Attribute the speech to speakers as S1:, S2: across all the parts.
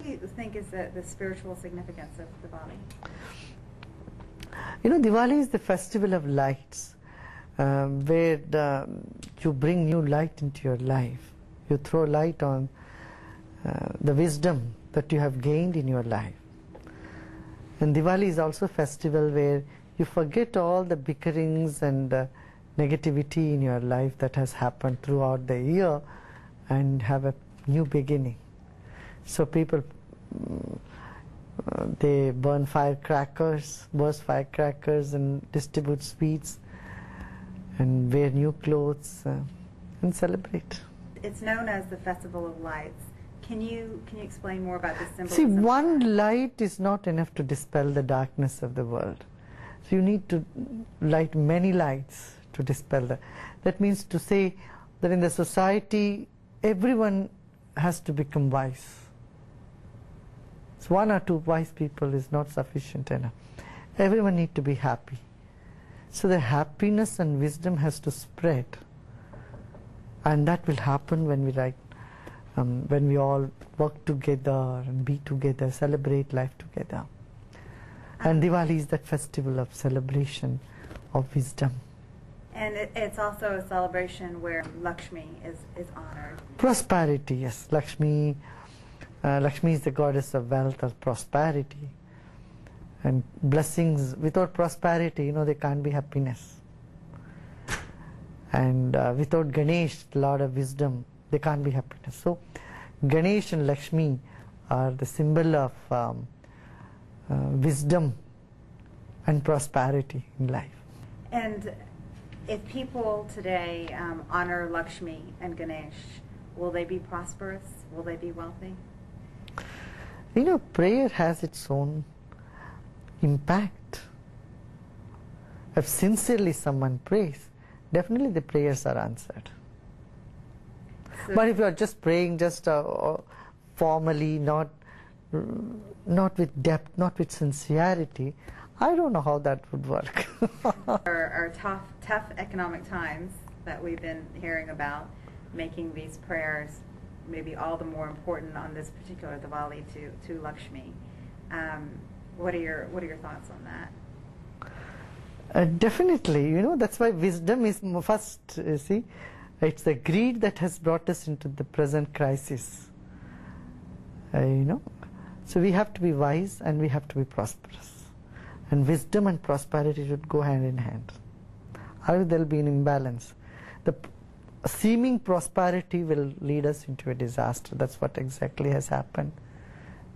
S1: What do you think is the spiritual significance of Diwali?
S2: You know, Diwali is the festival of lights, where you bring new light into your life. You throw light on the wisdom that you have gained in your life. And Diwali is also a festival where you forget all the bickerings and negativity in your life that has happened throughout the year and have a new beginning. So people, they burst firecrackers and distribute sweets and wear new clothes and celebrate.
S1: It's known as the Festival of Lights. Can you explain more about the symbolism?
S2: See, one light is not enough to dispel the darkness of the world. So you need to light many lights to dispel that. That means to say that in the society, everyone has to become wise. So one or two wise people is not sufficient enough. Everyone needs to be happy. So the happiness and wisdom has to spread. And that will happen when we all work together and be together, celebrate life together. And Diwali is that festival of celebration of wisdom.
S1: And it's also a celebration where Lakshmi is honored.
S2: Prosperity, yes. Lakshmi is the goddess of wealth, of prosperity. And blessings, without prosperity, you know, there can't be happiness. And without Ganesh, the Lord of wisdom, there can't be happiness. So Ganesh and Lakshmi are the symbol of wisdom and prosperity in life.
S1: And if people today honor Lakshmi and Ganesh, will they be prosperous? Will they be wealthy?
S2: You know, prayer has its own impact. If sincerely someone prays, definitely the prayers are answered.
S1: So
S2: but if you are just praying, just formally, not with depth, not with sincerity, I don't know how that would work.
S1: our tough economic times that we've been hearing about, making these prayers maybe all the more important on this particular Diwali to Lakshmi. What are your thoughts on that?
S2: Definitely, you know, that's why wisdom is first, you see. It's the greed that has brought us into the present crisis. You know, so we have to be wise and we have to be prosperous. And wisdom and prosperity should go hand in hand. Otherwise there will be an imbalance. The seeming prosperity will lead us into a disaster. That's what exactly has happened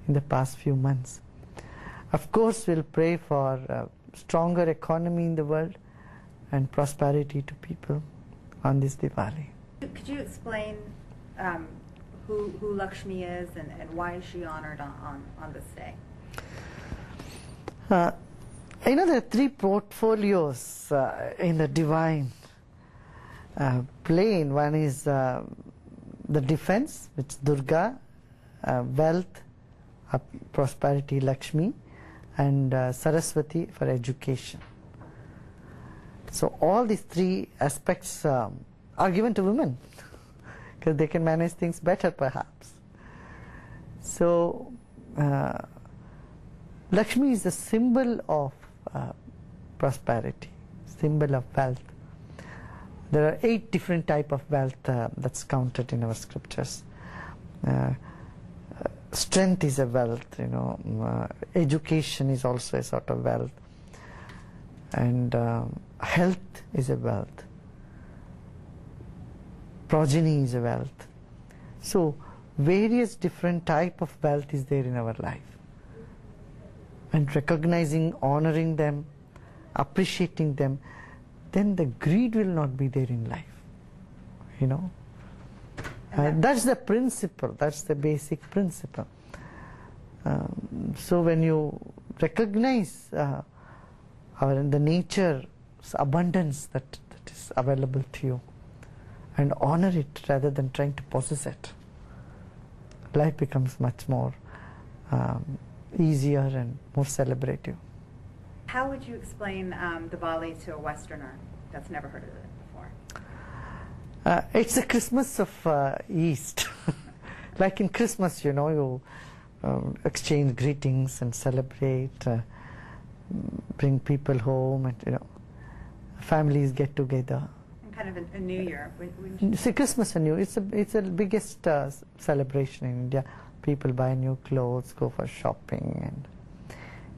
S2: in the past few months. Of course, we'll pray for a stronger economy in the world and prosperity to people on this Diwali.
S1: Could you explain who Lakshmi is and why is she honored on this day?
S2: You know, there are three portfolios in the divine plane. One is the defense, which is Durga, wealth, prosperity, Lakshmi, and Saraswati for education. So all these three aspects are given to women because they can manage things better perhaps. So Lakshmi is a symbol of prosperity, symbol of wealth. There are 8 different types of wealth that's counted in our scriptures. Strength is a wealth, you know. Education is also a sort of wealth, and health is a wealth. Progeny is a wealth. So various different type of wealth is there in our life. And recognizing, honoring them, appreciating them, then the greed will not be there in life. You know. That's the principle, that's the basic principle. So when you recognize the nature's abundance that is available to you and honor it rather than trying to possess it, life becomes much more easier and more celebrative.
S1: How would you explain Diwali to a Westerner that's never heard of it before?
S2: It's the Christmas of East. Like in Christmas, you know, exchange greetings and celebrate, bring people home, and families get together.
S1: And kind of a New Year.
S2: See, Christmas and New Year, it's the biggest celebration in India. People buy new clothes, go for shopping, and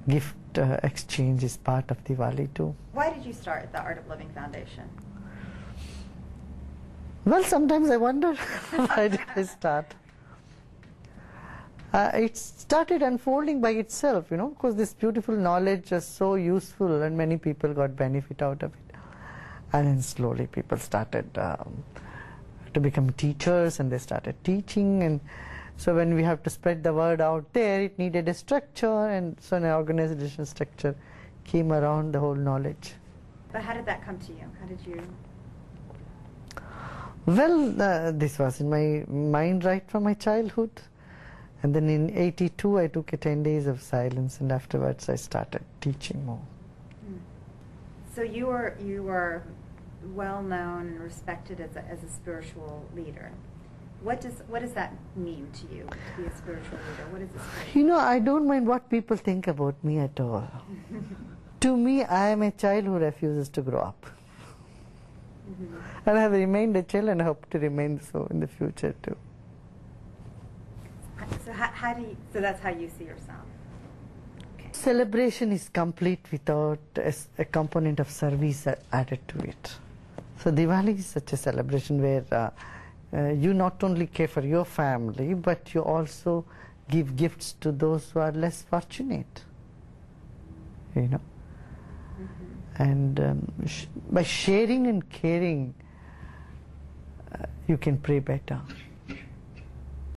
S2: gift exchange is part of Diwali too.
S1: Why did you start the Art of Living Foundation?
S2: Well, sometimes I wonder why did I start. It started unfolding by itself, because this beautiful knowledge is so useful and many people got benefit out of it. And then slowly people started to become teachers, and they started teaching, and so when we have to spread the word out there, it needed a structure, and so an organization structure came around the whole knowledge.
S1: But how did that come to you? How did you?
S2: Well, this was in my mind right from my childhood. And then in '82, I took 10 days of silence, and afterwards I started teaching more.
S1: So you were well known and respected as a spiritual leader. What does that mean to you, to be a spiritual leader? What is this?
S2: I don't mind what people think about me at all. To me, I am a child who refuses to grow up. And I have remained a child, and I hope to remain so in the future too.
S1: So so that's how you see yourself? Okay.
S2: Celebration is complete without a component of service added to it. So Diwali is such a celebration where you not only care for your family, but you also give gifts to those who are less fortunate. And by sharing and caring, you can pray better.